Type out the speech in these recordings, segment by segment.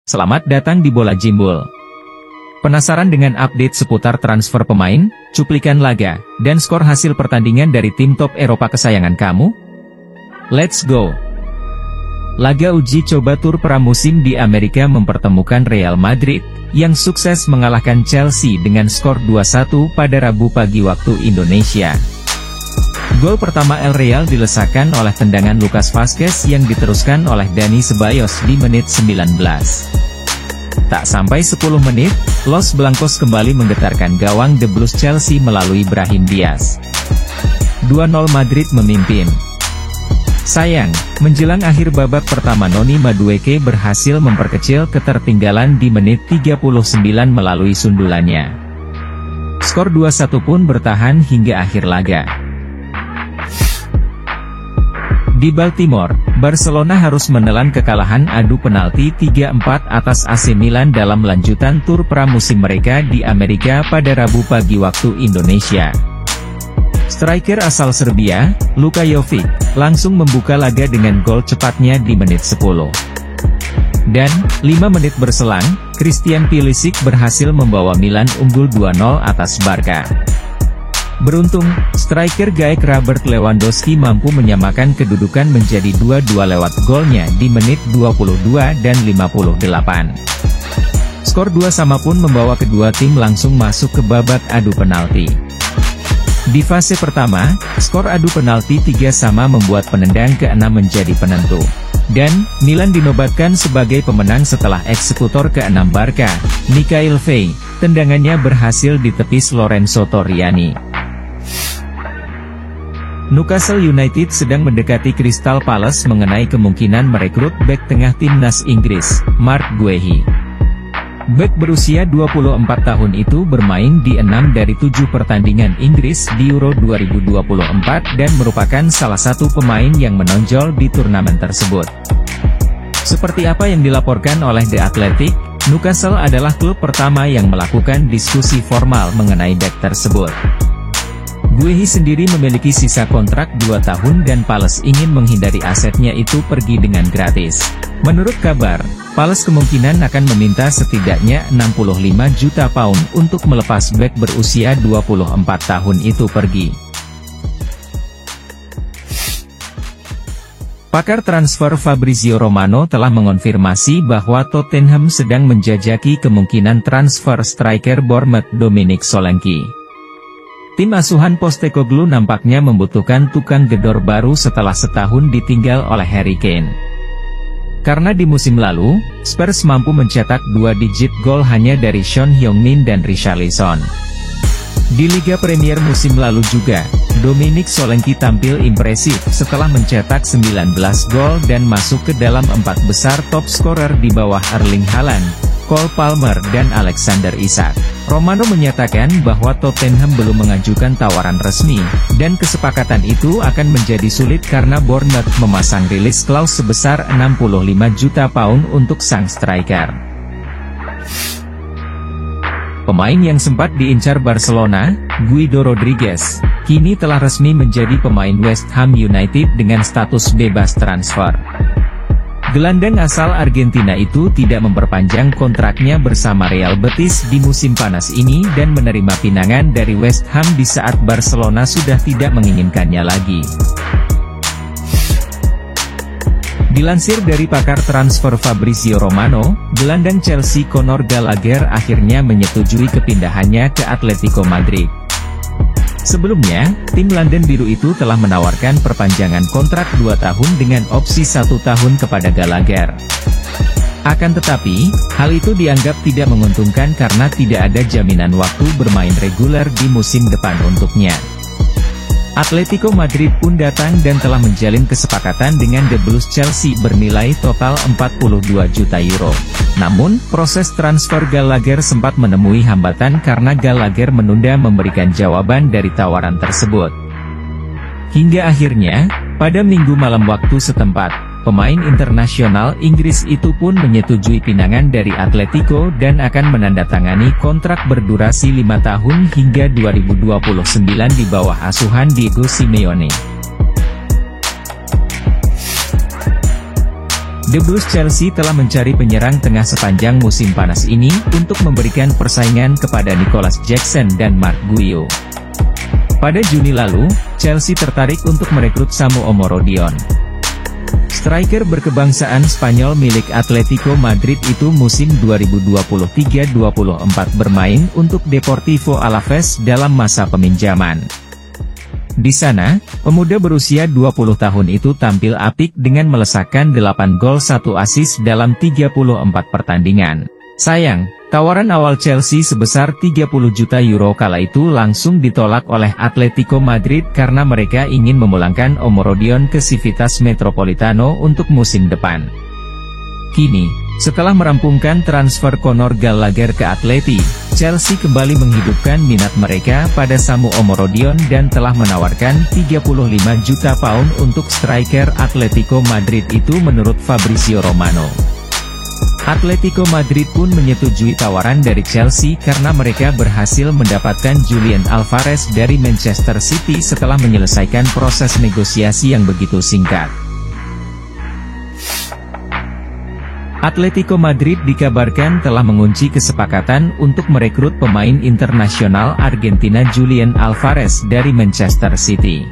Selamat datang di Bola Jimbul. Penasaran dengan update seputar transfer pemain, cuplikan laga, dan skor hasil pertandingan dari tim top Eropa kesayangan kamu? Let's go! Laga uji coba tur pramusim di Amerika mempertemukan Real Madrid, yang sukses mengalahkan Chelsea dengan skor 2-1 pada Rabu pagi waktu Indonesia. Gol pertama El Real dilesakkan oleh tendangan Lucas Vazquez yang diteruskan oleh Dani Ceballos di menit 19. Tak sampai 10 menit, Los Blancos kembali menggetarkan gawang The Blues Chelsea melalui Brahim Diaz. 2-0 Madrid memimpin. Sayang, menjelang akhir babak pertama Noni Madueke berhasil memperkecil ketertinggalan di menit 39 melalui sundulannya. Skor 2-1 pun bertahan hingga akhir laga. Di Baltimore, Barcelona harus menelan kekalahan adu penalti 3-4 atas AC Milan dalam lanjutan tur pramusim mereka di Amerika pada Rabu pagi waktu Indonesia. Striker asal Serbia, Luka Jovic, langsung membuka laga dengan gol cepatnya di menit 10. Dan, 5 menit berselang, Christian Pulisic berhasil membawa Milan unggul 2-0 atas Barca. Beruntung, striker Gaek Robert Lewandowski mampu menyamakan kedudukan menjadi 2-2 lewat golnya di menit 22 dan 58. Skor 2-2 pun membawa kedua tim langsung masuk ke babak adu penalti. Di fase pertama, skor adu penalti 3-3 membuat penendang ke-6 menjadi penentu. Dan, Milan dinobatkan sebagai pemenang setelah eksekutor ke-6 Barca, Mikhail Faye, tendangannya berhasil ditepis Lorenzo Torriani. Newcastle United sedang mendekati Crystal Palace mengenai kemungkinan merekrut bek tengah timnas Inggris, Marc Guehi. Bek berusia 24 tahun itu bermain di 6 dari 7 pertandingan Inggris di Euro 2024 dan merupakan salah satu pemain yang menonjol di turnamen tersebut. Seperti apa yang dilaporkan oleh The Athletic, Newcastle adalah klub pertama yang melakukan diskusi formal mengenai bek tersebut. Guehi sendiri memiliki sisa kontrak 2 tahun dan Palace ingin menghindari asetnya itu pergi dengan gratis. Menurut kabar, Palace kemungkinan akan meminta setidaknya 65 juta pound untuk melepas bek berusia 24 tahun itu pergi. Pakar transfer Fabrizio Romano telah mengonfirmasi bahwa Tottenham sedang menjajaki kemungkinan transfer striker Bournemouth Dominic Solanke. Tim asuhan Postecoglou nampaknya membutuhkan tukang gedor baru setelah setahun ditinggal oleh Harry Kane. Karena di musim lalu, Spurs mampu mencetak 2 digit gol hanya dari Son Heung-min dan Richarlison. Di Liga Premier musim lalu juga, Dominic Solanke tampil impresif setelah mencetak 19 gol dan masuk ke dalam 4 besar top scorer di bawah Erling Haaland, Cole Palmer dan Alexander Isak. Romano menyatakan bahwa Tottenham belum mengajukan tawaran resmi, dan kesepakatan itu akan menjadi sulit karena Bournemouth memasang rilis klaus sebesar 65 juta pound untuk sang striker. Pemain yang sempat diincar Barcelona, Guido Rodriguez, kini telah resmi menjadi pemain West Ham United dengan status bebas transfer. Gelandang asal Argentina itu tidak memperpanjang kontraknya bersama Real Betis di musim panas ini dan menerima pinangan dari West Ham di saat Barcelona sudah tidak menginginkannya lagi. Dilansir dari pakar transfer Fabrizio Romano, gelandang Chelsea Conor Gallagher akhirnya menyetujui kepindahannya ke Atletico Madrid. Sebelumnya, tim London Biru itu telah menawarkan perpanjangan kontrak 2 tahun dengan opsi 1 tahun kepada Gallagher. Akan tetapi, hal itu dianggap tidak menguntungkan karena tidak ada jaminan waktu bermain reguler di musim depan untuknya. Atletico Madrid pun datang dan telah menjalin kesepakatan dengan The Blues Chelsea bernilai total 42 juta euro. Namun, proses transfer Gallagher sempat menemui hambatan karena Gallagher menunda memberikan jawaban dari tawaran tersebut. Hingga akhirnya, pada Minggu malam waktu setempat, pemain internasional Inggris itu pun menyetujui pinangan dari Atletico dan akan menandatangani kontrak berdurasi 5 tahun hingga 2029 di bawah asuhan Diego Simeone. The Blues Chelsea telah mencari penyerang tengah sepanjang musim panas ini untuk memberikan persaingan kepada Nicolas Jackson dan Marc Guiu. Pada Juni lalu, Chelsea tertarik untuk merekrut Samu Omorodion. Striker berkebangsaan Spanyol milik Atletico Madrid itu musim 2023-24 bermain untuk Deportivo Alavés dalam masa peminjaman. Di sana, pemuda berusia 20 tahun itu tampil apik dengan melesakkan 8 gol 1 assist dalam 34 pertandingan. Sayang, tawaran awal Chelsea sebesar 30 juta euro kala itu langsung ditolak oleh Atletico Madrid karena mereka ingin memulangkan Omorodion ke Civitas Metropolitano untuk musim depan. Kini, setelah merampungkan transfer Conor Gallagher ke Atleti, Chelsea kembali menghidupkan minat mereka pada Samu Omorodion dan telah menawarkan 35 juta pound untuk striker Atletico Madrid itu menurut Fabrizio Romano. Atletico Madrid pun menyetujui tawaran dari Chelsea karena mereka berhasil mendapatkan Julian Alvarez dari Manchester City setelah menyelesaikan proses negosiasi yang begitu singkat. Atletico Madrid dikabarkan telah mengunci kesepakatan untuk merekrut pemain internasional Argentina Julian Alvarez dari Manchester City.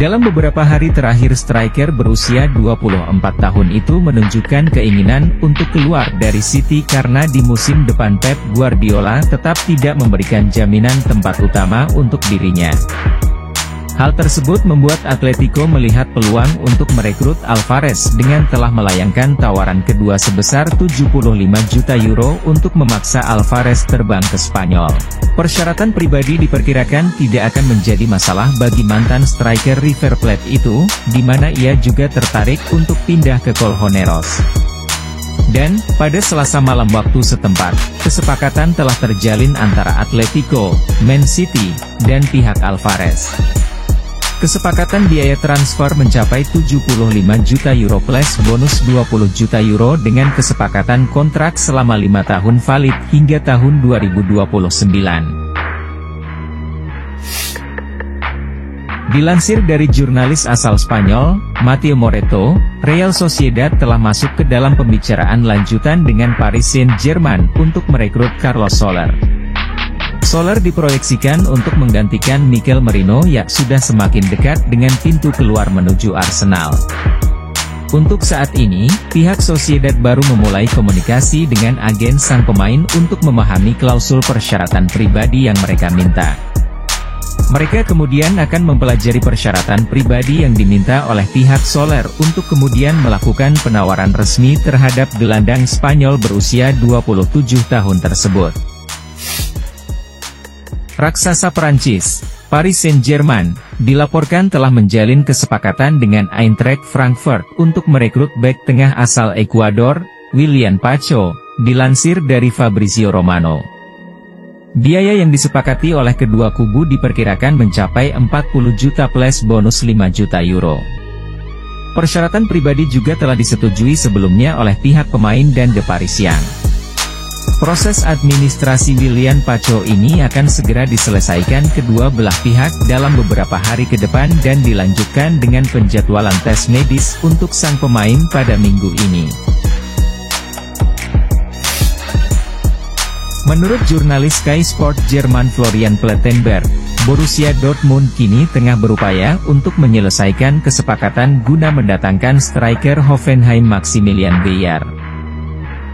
Dalam beberapa hari terakhir striker berusia 24 tahun itu menunjukkan keinginan untuk keluar dari City karena di musim depan Pep Guardiola tetap tidak memberikan jaminan tempat utama untuk dirinya. Hal tersebut membuat Atletico melihat peluang untuk merekrut Alvarez dengan telah melayangkan tawaran kedua sebesar 75 juta euro untuk memaksa Alvarez terbang ke Spanyol. Persyaratan pribadi diperkirakan tidak akan menjadi masalah bagi mantan striker River Plate itu, di mana ia juga tertarik untuk pindah ke Colchoneros. Dan, pada Selasa malam waktu setempat, kesepakatan telah terjalin antara Atletico, Man City, dan pihak Alvarez. Kesepakatan biaya transfer mencapai 75 juta euro plus bonus 20 juta euro dengan kesepakatan kontrak selama 5 tahun valid hingga tahun 2029. Dilansir dari jurnalis asal Spanyol, Mateo Moreto, Real Sociedad telah masuk ke dalam pembicaraan lanjutan dengan Paris Saint-Germain untuk merekrut Carlos Soler. Soler diproyeksikan untuk menggantikan Mikel Merino yang sudah semakin dekat dengan pintu keluar menuju Arsenal. Untuk saat ini, pihak Sociedad baru memulai komunikasi dengan agen sang pemain untuk memahami klausul persyaratan pribadi yang mereka minta. Mereka kemudian akan mempelajari persyaratan pribadi yang diminta oleh pihak Soler untuk kemudian melakukan penawaran resmi terhadap gelandang Spanyol berusia 27 tahun tersebut. Raksasa Prancis, Paris Saint-Germain, dilaporkan telah menjalin kesepakatan dengan Eintracht Frankfurt untuk merekrut bek tengah asal Ekuador, Willian Pacho, dilansir dari Fabrizio Romano. Biaya yang disepakati oleh kedua kubu diperkirakan mencapai 40 juta plus bonus 5 juta euro. Persyaratan pribadi juga telah disetujui sebelumnya oleh pihak pemain dan The Parisien. Proses administrasi Willian Pacho ini akan segera diselesaikan kedua belah pihak dalam beberapa hari ke depan dan dilanjutkan dengan penjadwalan tes medis untuk sang pemain pada minggu ini. Menurut jurnalis Sky Sport Jerman Florian Plettenberg, Borussia Dortmund kini tengah berupaya untuk menyelesaikan kesepakatan guna mendatangkan striker Hoffenheim Maximilian Bayer.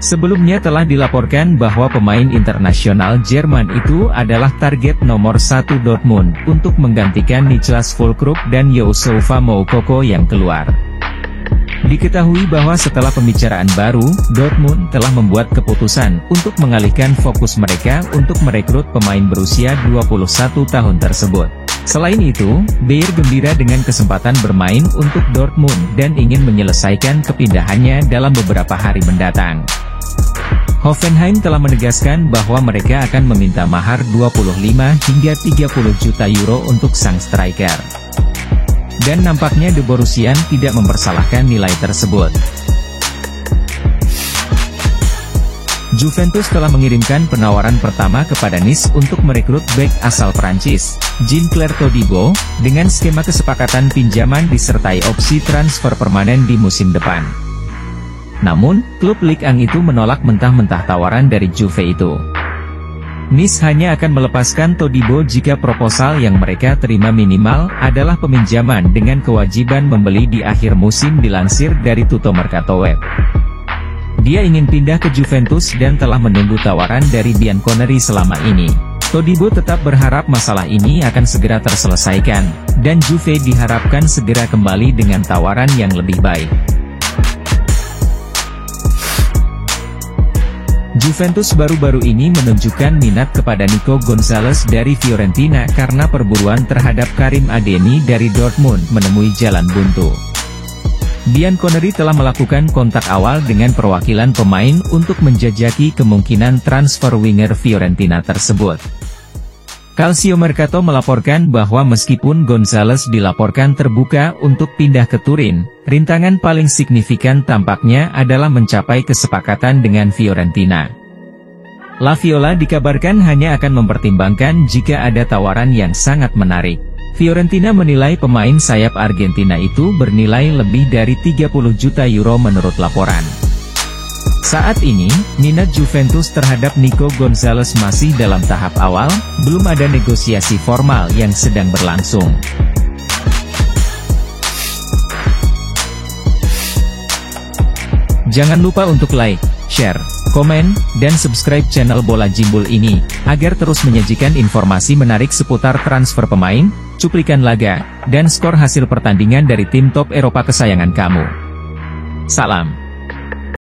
Sebelumnya telah dilaporkan bahwa pemain internasional Jerman itu adalah target nomor 1 Dortmund untuk menggantikan Niklas Füllkrug dan Youssoufa Moukoko yang keluar. Diketahui bahwa setelah pembicaraan baru, Dortmund telah membuat keputusan untuk mengalihkan fokus mereka untuk merekrut pemain berusia 21 tahun tersebut. Selain itu, Bayer gembira dengan kesempatan bermain untuk Dortmund dan ingin menyelesaikan kepindahannya dalam beberapa hari mendatang. Hoffenheim telah menegaskan bahwa mereka akan meminta mahar 25 hingga 30 juta euro untuk sang striker. Dan nampaknya The Borussian tidak mempersalahkan nilai tersebut. Juventus telah mengirimkan penawaran pertama kepada Nice untuk merekrut bek asal Prancis, Jean-Claire Todibo, dengan skema kesepakatan pinjaman disertai opsi transfer permanen di musim depan. Namun, klub Ligue 1 itu menolak mentah-mentah tawaran dari Juve itu. Nice hanya akan melepaskan Todibo jika proposal yang mereka terima minimal adalah peminjaman dengan kewajiban membeli di akhir musim, dilansir dari Tutto Mercato Web. Dia ingin pindah ke Juventus dan telah menunggu tawaran dari Bianconeri selama ini. Todibo tetap berharap masalah ini akan segera terselesaikan, dan Juve diharapkan segera kembali dengan tawaran yang lebih baik. Juventus baru-baru ini menunjukkan minat kepada Nico Gonzalez dari Fiorentina karena perburuan terhadap Karim Adeyemi dari Dortmund menemui jalan buntu. Bianconeri telah melakukan kontak awal dengan perwakilan pemain untuk menjajaki kemungkinan transfer winger Fiorentina tersebut. Calciomercato melaporkan bahwa meskipun Gonzalez dilaporkan terbuka untuk pindah ke Turin, rintangan paling signifikan tampaknya adalah mencapai kesepakatan dengan Fiorentina. La Viola dikabarkan hanya akan mempertimbangkan jika ada tawaran yang sangat menarik. Fiorentina menilai pemain sayap Argentina itu bernilai lebih dari 30 juta euro menurut laporan. Saat ini, minat Juventus terhadap Nico Gonzalez masih dalam tahap awal, belum ada negosiasi formal yang sedang berlangsung. Jangan lupa untuk like, share, komen, dan subscribe channel Bola Jimbul ini, agar terus menyajikan informasi menarik seputar transfer pemain, cuplikan laga, dan skor hasil pertandingan dari tim top Eropa kesayangan kamu. Salam.